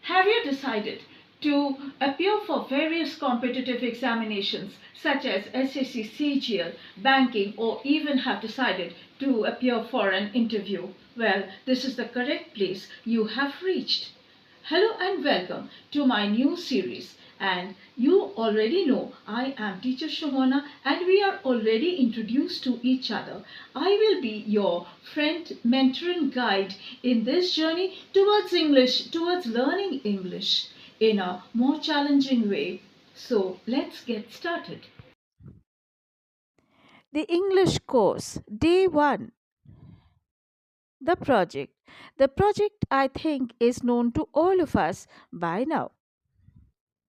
Have you decided to appear for various competitive examinations such as SSC, CGL, banking, or even have decided to appear for an interview? Well, this is the correct place you have reached. Hello and welcome to my new series. And you already know I am teacher Shomona and we are already introduced to each other. I will be your friend, mentor and guide in this journey towards English, towards learning English in a more challenging way. So let's get started. The English course, day 1. The project. The project, I think, is known to all of us by now.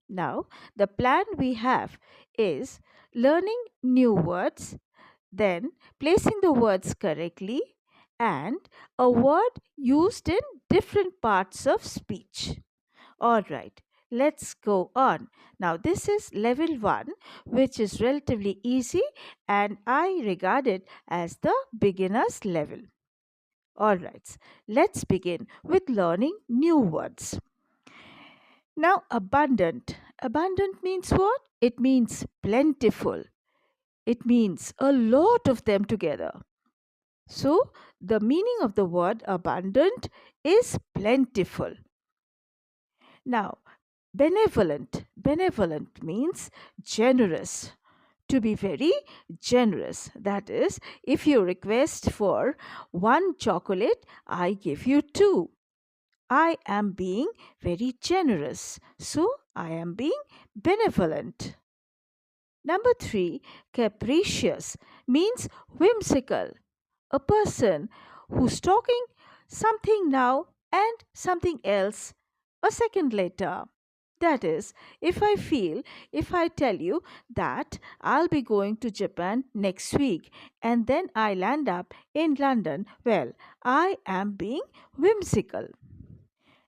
Now, the plan we have is learning new words, then placing the words correctly, and a word used in different parts of speech. All right, let's go on. Now, this is level 1, which is relatively easy, and I regard it as the beginner's level. All right, let's begin with learning new words. Now, abundant. Abundant means what? It means plentiful. It means a lot of them together. So, the meaning of the word abundant is plentiful. Now, benevolent. Benevolent means generous. To be very generous. That is, if you request for one chocolate, I give you two. I am being very generous. So, I am being benevolent. Number 3, capricious means whimsical. A person who's talking something now and something else a second later. That is, if I tell you that I'll be going to Japan next week and then I land up in London, well, I am being whimsical.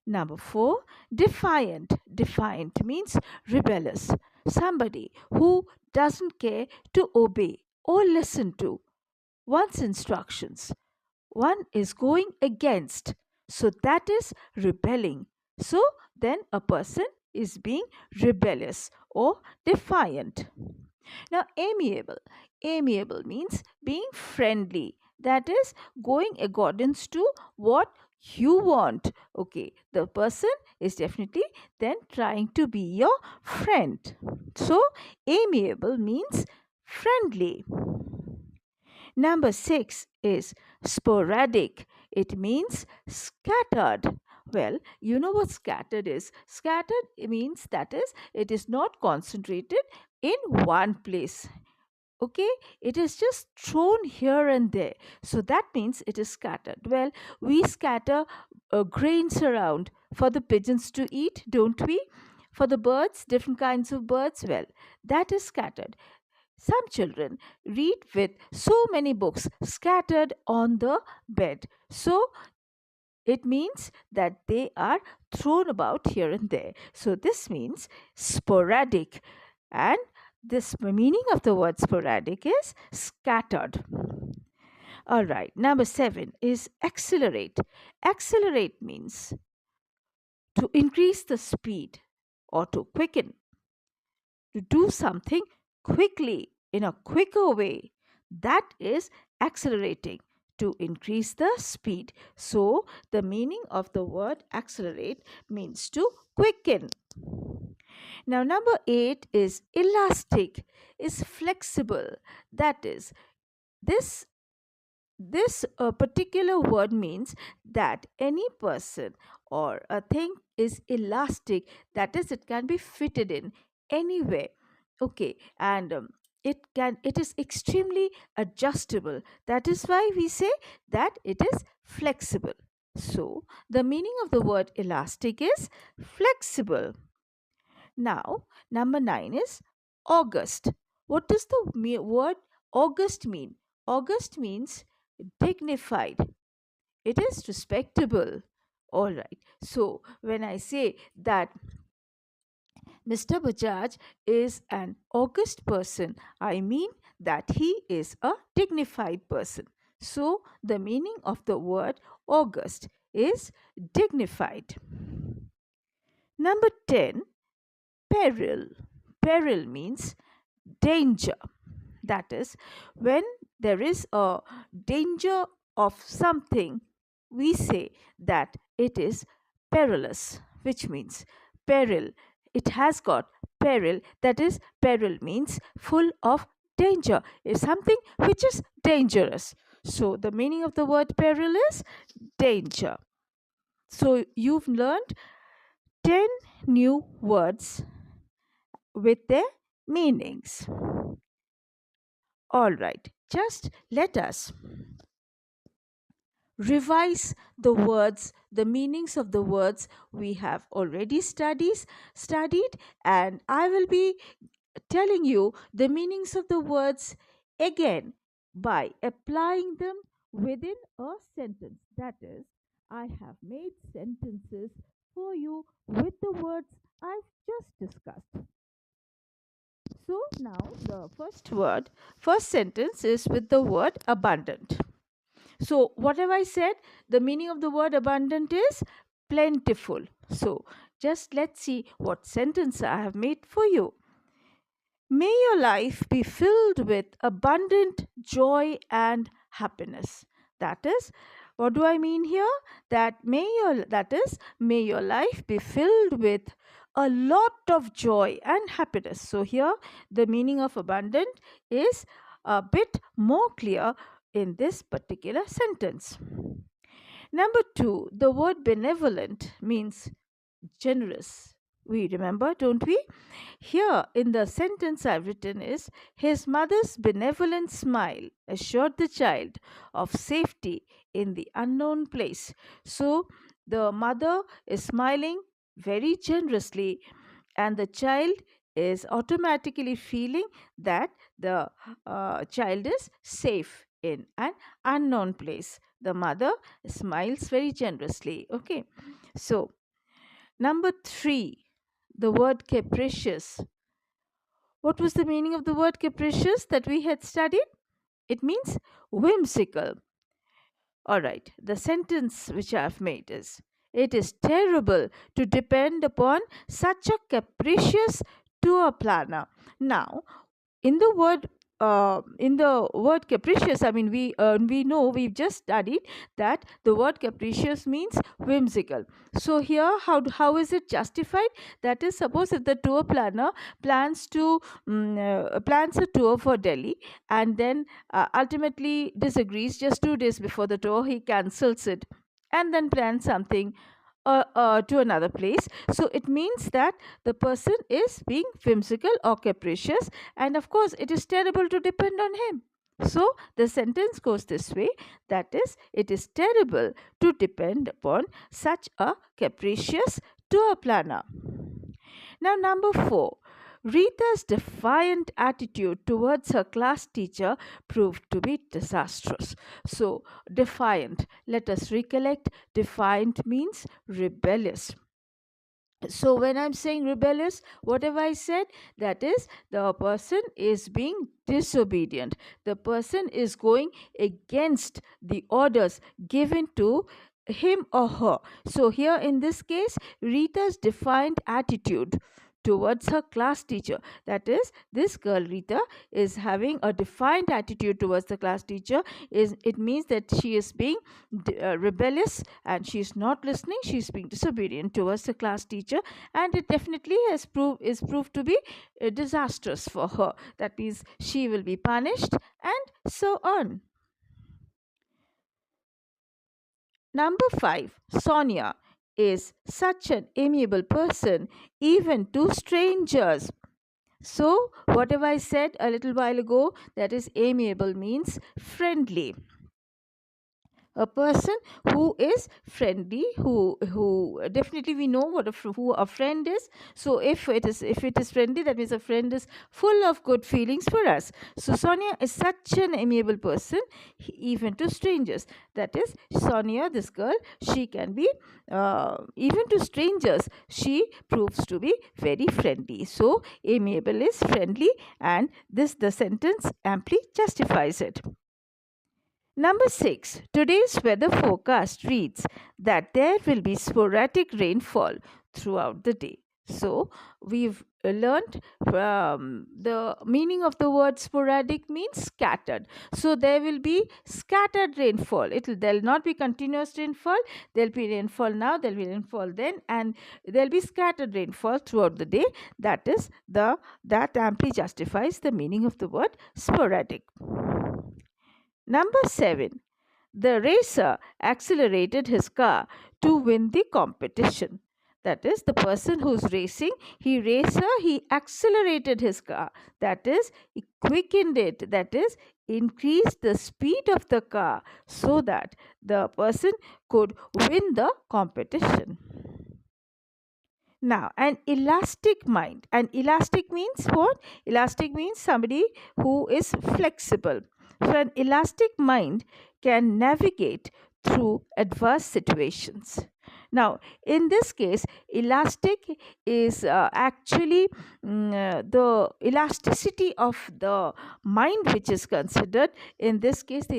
Number 4, defiant. Defiant means rebellious. Somebody who doesn't care to obey or listen to one's instructions. One is going against. So that is rebelling. So then a person is being rebellious or defiant. Now, amiable. Amiable means being friendly. That is going according to what you want. Okay, the person is definitely then trying to be your friend. So, amiable means friendly. Number 6 is sporadic. It means scattered. Well, you know what scattered is. Scattered means that is, it is not concentrated in one place. Okay, it is just thrown here and there. So that means it is scattered. Well, we scatter grains around for the pigeons to eat, don't we? For the birds, different kinds of birds, well, that is scattered. Some children read with so many books scattered on the bed. So it means that they are thrown about here and there. So this means sporadic. And this meaning of the word sporadic is scattered. All right, number 7 is accelerate. Accelerate means to increase the speed or to quicken, to do something quickly in a quicker way. That is accelerating, to increase the speed. So, the meaning of the word accelerate means to quicken. Now, number 8 is elastic, is flexible. That is, this this particular word means that any person or a thing is elastic, that is it can be fitted in anywhere. Okay, and it is extremely adjustable. That is why we say that it is flexible. So the meaning of the word elastic is flexible. Now, number 9 is August. What does the word August mean? August means dignified. It is respectable. All right. So, when I say that Mr. Bajaj is an august person, I mean that he is a dignified person. So, the meaning of the word august is dignified. Number 10, peril. Peril means danger. That is, when there is a danger of something, we say that it is perilous, which means peril. It has got peril. That is, peril means full of danger. It's something which is dangerous. So, the meaning of the word peril is danger. So, you've learned 10 new words with their meanings. All right, just let us revise the words, the meanings of the words we have already studied, and I will be telling you the meanings of the words again by applying them within a sentence. That is, I have made sentences for you with the words I've just discussed. So now the first sentence is with the word abundant. So, what have I said? The meaning of the word abundant is plentiful. So, just let's see what sentence I have made for you. May your life be filled with abundant joy and happiness. That is, what do I mean here? May your life be filled with a lot of joy and happiness. So here the meaning of abundant is a bit more clear in this particular sentence. Number 2, the word benevolent means generous. We remember, don't we? Here in the sentence I've written is, his mother's benevolent smile assured the child of safety in the unknown place. So the mother is smiling very generously, and the child is automatically feeling that the child is safe in an unknown place. The mother smiles very generously. Okay, so number 3, the word capricious. What was the meaning of the word capricious that we had studied? It means whimsical. All right, the sentence which I have made is, it is terrible to depend upon such a capricious tour planner. Now, in the word capricious, I mean, we know, we've just studied that the word capricious means whimsical. So here, how is it justified? That is, suppose if the tour planner plans a tour for Delhi, and then ultimately disagrees just 2 days before the tour, he cancels it and then plans something to another place. So it means that the person is being whimsical or capricious, and of course, it is terrible to depend on him. So the sentence goes this way, that is, it is terrible to depend upon such a capricious tour planner. Now, number 4, Rita's defiant attitude towards her class teacher proved to be disastrous. So, defiant, let us recollect, defiant means rebellious. So, when I'm saying rebellious, what have I said? That is, the person is being disobedient. The person is going against the orders given to him or her. So, here in this case, Rita's defiant attitude towards her class teacher, that is, this girl Rita is having a defiant attitude towards the class teacher, it means that she is being rebellious and she is not listening, she is being disobedient towards the class teacher, and it definitely is proved to be disastrous for her. That means she will be punished and so on. Number 5, Sonia is such an amiable person, even to strangers. So, what have I said a little while ago? That is, amiable means friendly. A person who is friendly, who definitely we know who a friend is. So if it is friendly, that means a friend is full of good feelings for us. So Sonia is such an amiable person, even to strangers. That is, Sonia, this girl, she can be even to strangers, she proves to be very friendly. So amiable is friendly, and the sentence amply justifies it. Number 6, today's weather forecast reads that there will be sporadic rainfall throughout the day. So we've learned the meaning of the word sporadic means scattered. So there will be scattered rainfall. There'll not be continuous rainfall. There'll be rainfall now, there'll be rainfall then, and there'll be scattered rainfall throughout the day. That amply justifies the meaning of the word sporadic. Number 7. The racer accelerated his car to win the competition. That is, the person who's racing, he accelerated his car. That is, he quickened it. That is, increased the speed of the car so that the person could win the competition. Now, an elastic mind. An elastic means what? Elastic means somebody who is flexible. So, an elastic mind can navigate through adverse situations. Now, in this case, elastic is actually the elasticity of the mind which is considered. In this case, the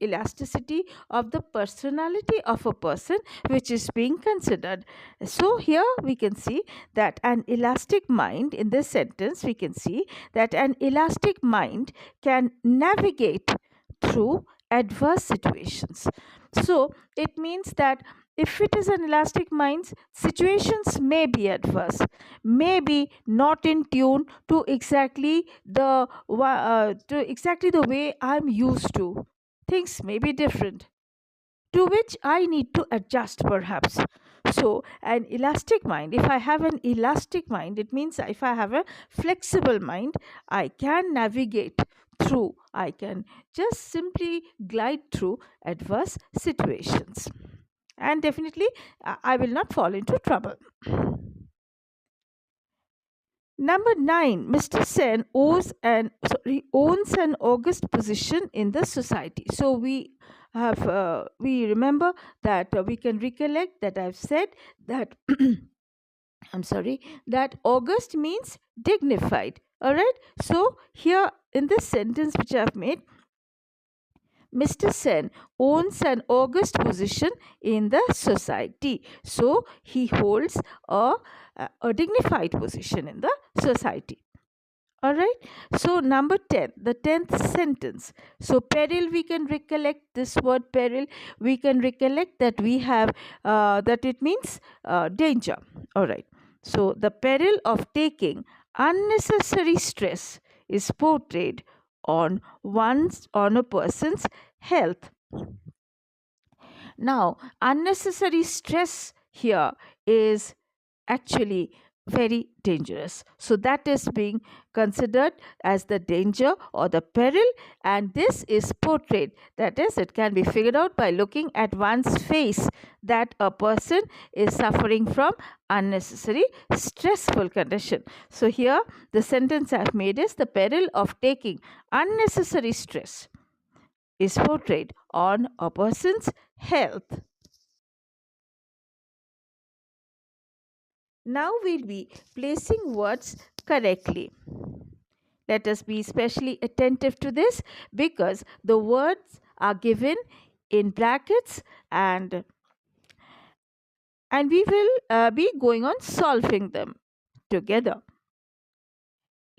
elasticity of the personality of a person which is being considered. So, here we can see that an elastic mind, in this sentence, we can see that an elastic mind can navigate through adverse situations. So, it means that if it is an elastic mind, situations may be adverse, may be not in tune to exactly the way I'm used to. Things may be different, to which I need to adjust perhaps. So, an elastic mind, if I have an elastic mind, it means if I have a flexible mind, I can navigate through, I can just simply glide through adverse situations. And definitely, I will not fall into trouble. Number 9, Mr. Sen owns an august position in the society. So we remember that we can recollect that I've said that that august means dignified. All right. So here in this sentence which I've made, Mr. Sen owns an august position in the society. So he holds a dignified position in the society. All right. So number 10, the 10th sentence. So peril, we can recollect this word peril. We can recollect that we have that it means danger. All right. So the peril of taking unnecessary stress is portrayed on a person's health. Now, unnecessary stress here is actually very dangerous. So that is being considered as the danger or the peril, and this is portrayed. That is, it can be figured out by looking at one's face that a person is suffering from unnecessary stressful condition. So here the sentence I have made is the peril of taking unnecessary stress is portrayed on a person's health. Now we'll be placing words correctly. Let us be especially attentive to this because the words are given in brackets and we will be going on solving them together.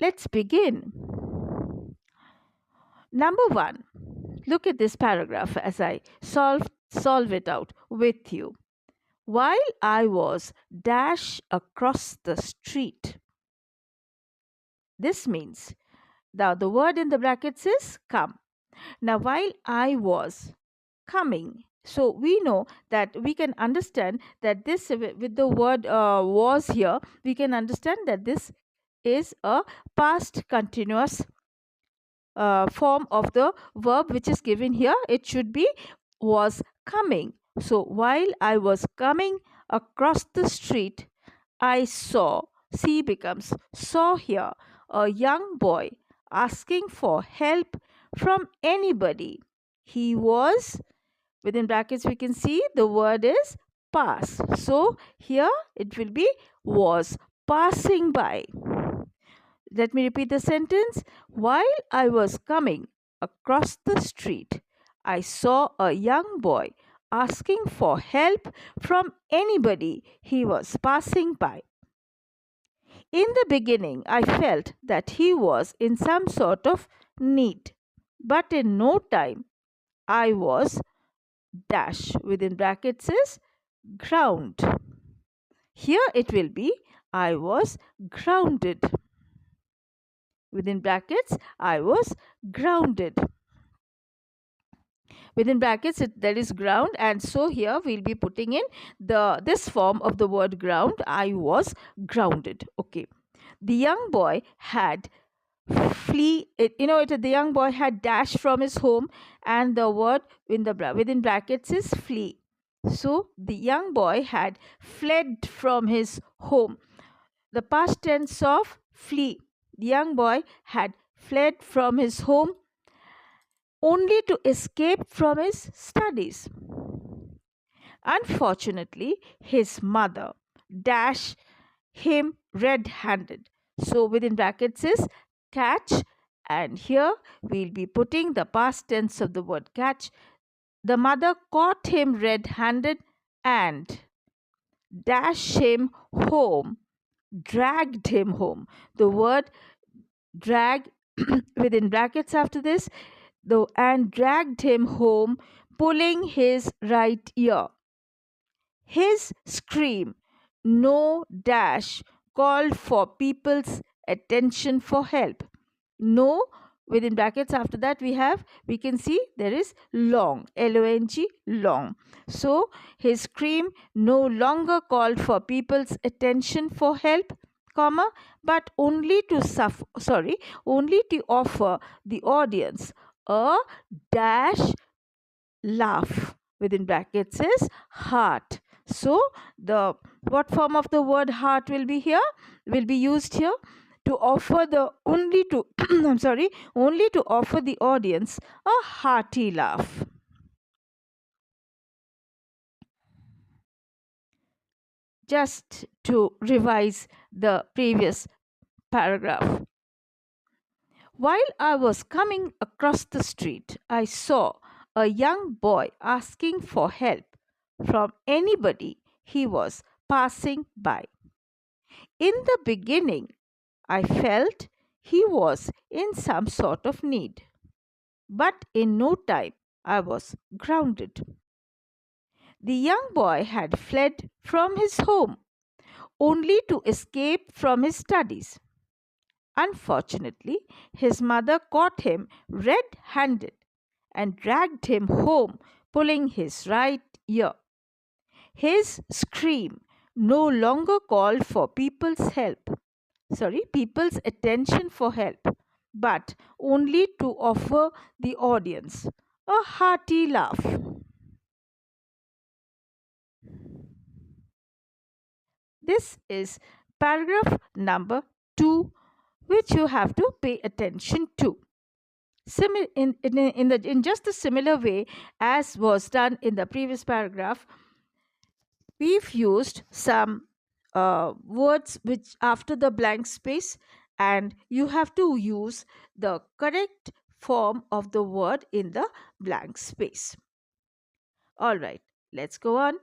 Let's begin. Number 1. Look at this paragraph as I solve it out with you. While I was dash across the street. This means now the word in the brackets is come. Now while I was coming, so we know that we can understand that this with the word was here, we can understand that this is a past continuous form of the verb which is given here. It should be was coming. So while I was coming across the street, I saw, see becomes saw here, a young boy asking for help from anybody. He was, within brackets we can see the word is pass. So here it will be was passing by. Let me repeat the sentence. While I was coming across the street, I saw a young boy asking for help from anybody he was passing by. In the beginning, I felt that he was in some sort of need, but in no time I was dash within brackets is ground. Here it will be I was grounded. Within brackets, I was grounded. Within brackets, that is ground, and so here we'll be putting in this form of the word ground. I was grounded. Okay. The young boy had the young boy had dashed from his home, and the word within brackets is flee. So the young boy had fled from his home. The past tense of flee. The young boy had fled from his home only to escape from his studies. Unfortunately, his mother dashed him red handed. So within brackets is catch, and here we'll be putting the past tense of the word catch. The mother caught him red handed and dashed him home, dragged him home. The word drag within brackets after this, though, and dragged him home, pulling his right ear. His scream, no dash, called for people's attention for help. No, within brackets after that we can see there is long, L-O-N-G, long. So his scream no longer called for people's attention for help, comma, but only to offer the audience a dash laugh. Within brackets is heart. So the what form of the word heart will be used here to offer the only to only to offer the audience a hearty laugh. Just to revise the previous paragraph. While I was coming across the street, I saw a young boy asking for help from anybody he was passing by. In the beginning, I felt he was in some sort of need, but in no time I was grounded. The young boy had fled from his home only to escape from his studies. Unfortunately, his mother caught him red handed and dragged him home, pulling his right ear. His scream no longer called for people's attention for help, but only to offer the audience a hearty laugh. This is paragraph number 2, which you have to pay attention to. In just a similar way as was done in the previous paragraph, we've used some words which after the blank space, and you have to use the correct form of the word in the blank space. All right, let's go on.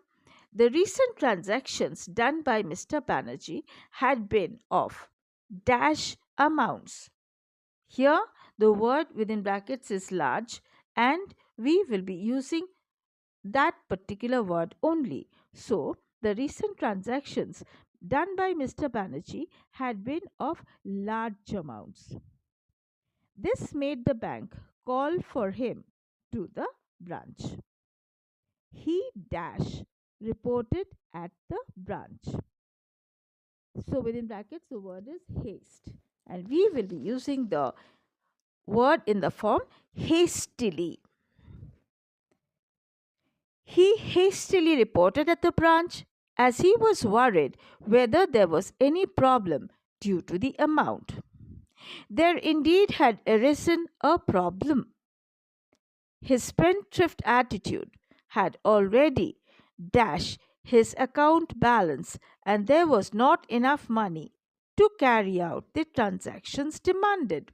The recent transactions done by Mr. Banerjee had been of dash amounts. Here, the word within brackets is large, and we will be using that particular word only. So, the recent transactions done by Mr. Banerjee had been of large amounts. This made the bank call for him to the branch. He dash reported at the branch. So within brackets the word is haste, and we will be using the word in the form hastily. He hastily reported at the branch as he was worried whether there was any problem due to the amount. There indeed had arisen a problem. His spendthrift attitude had already dashed his account balance, and there was not enough money to carry out the transactions demanded.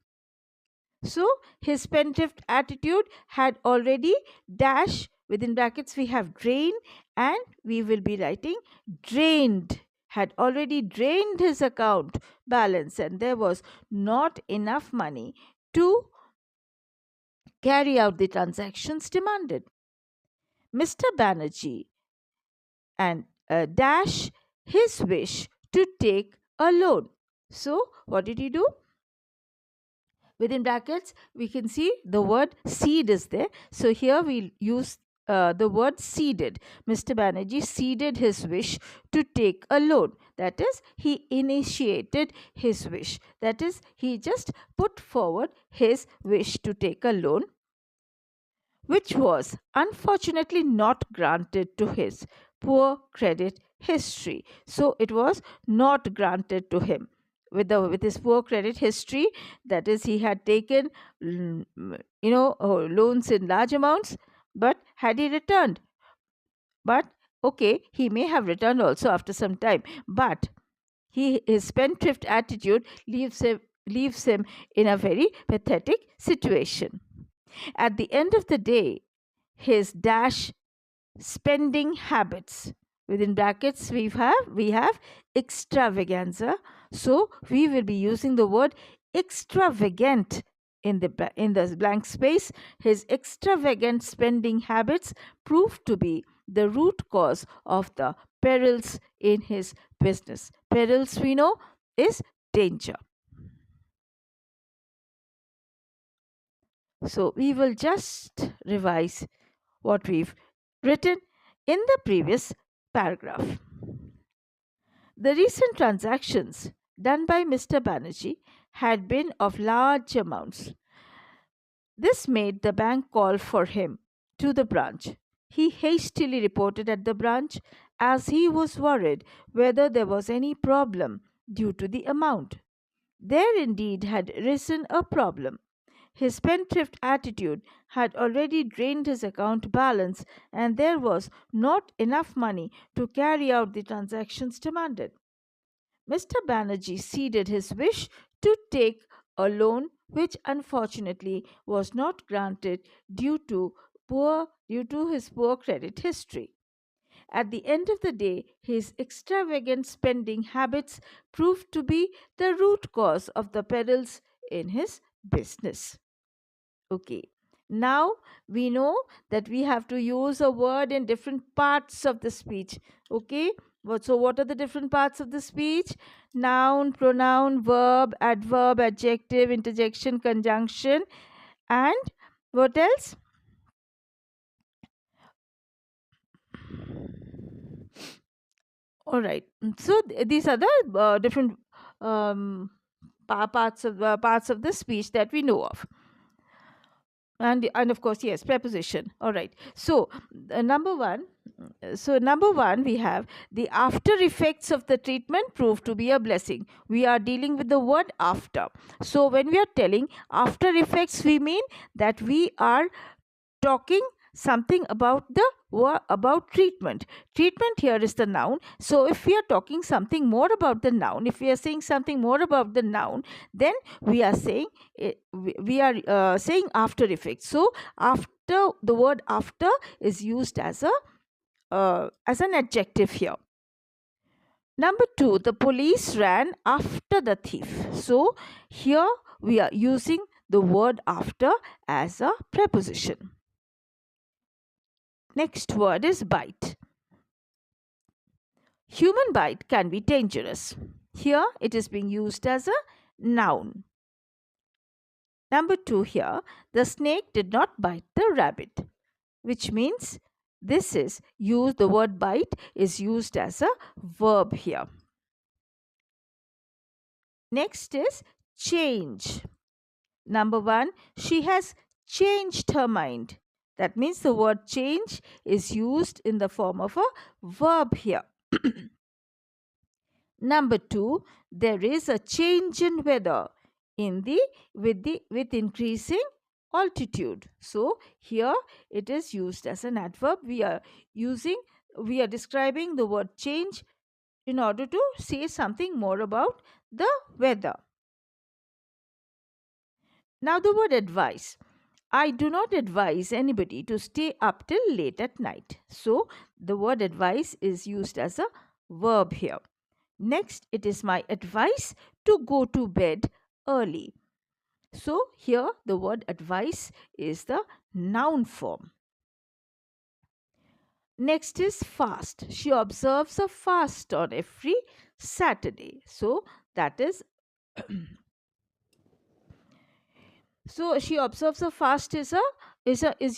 So his spendthrift attitude had already dashed within brackets we have drain, and we will be writing drained, had already drained his account balance, and there was not enough money to carry out the transactions demanded. Mr. Banerjee and dash his wish to take a loan. So, what did he do? Within brackets, we can see the word seed is there. So, here we'll use the word seeded. Mr. Banerjee seeded his wish to take a loan. That is, he initiated his wish. That is, he just put forward his wish to take a loan, which was unfortunately not granted to his poor credit history. So it was not granted to him. With his poor credit history, that is, he had taken loans in large amounts, but had he returned? But okay, he may have returned also after some time, but his spendthrift attitude leaves him in a very pathetic situation. At the end of the day, his dash spending habits, within brackets we have extravaganza, so we will be using the word extravagant in the blank space. His extravagant spending habits proved to be the root cause of the perils in his business. Perils, we know, is danger. So we will just revise what we've written in the previous paragraph. The recent transactions done by Mr. Banerjee had been of large amounts. This made the bank call for him to the branch. He hastily reported at the branch as he was worried whether there was any problem due to the amount. There indeed had risen a problem. His spendthrift attitude had already drained his account balance, and there was not enough money to carry out the transactions demanded. Mr. Banerjee ceded his wish to take a loan, which unfortunately was not granted due to his poor credit history. At the end of the day, his extravagant spending habits proved to be the root cause of the perils in his business. Okay. Now we know that we have to use a word in different parts of the speech. Okay. What are the different parts of the speech? Noun, pronoun, verb, adverb, adjective, interjection, conjunction, and what else? All right. So these are the different um, parts of the speech that we know of. And of course, yes, preposition. All right. So number one, we have the after effects of the treatment proved to be a blessing. We are dealing with the word after. So when we are telling after effects, we mean that we are talking something about treatment. Treatment here is the noun. So if we are talking something more about the noun, if we are saying something more about the noun, then we are saying saying after effects. So after, the word after is used as an adjective here. Number 2, the police ran after the thief. So here we are using the word after as a preposition. Next word is bite. Human bite can be dangerous. Here it is being used as a noun. Number 2 here, the snake did not bite the rabbit, which means the word bite is used as a verb here. Next is change. Number 1, she has changed her mind. That means the word change is used in the form of a verb here. Number 2, there is a change in weather with increasing altitude. So here it is used as an adverb. We are describing the word change in order to say something more about the weather. Now the word advice. I do not advise anybody to stay up till late at night. So the word advise is used as a verb here. Next, it is my advice to go to bed early. So here the word advice is the noun form. Next is fast. She observes a fast on every Saturday. So that is so she observes a fast is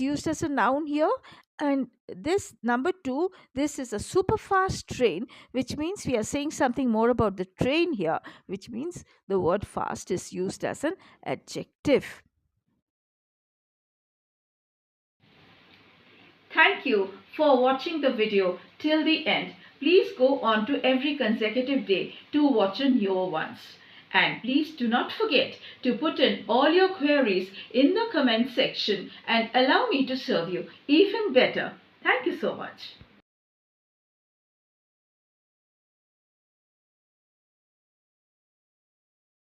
used as a noun here, and this number 2, this is a super fast train, which means we are saying something more about the train here, which means the word fast is used as an adjective. Thank you for watching the video till the end. Please go on to every consecutive day to watch a newer ones. And please do not forget to put in all your queries in the comment section and allow me to serve you even better. Thank you so much.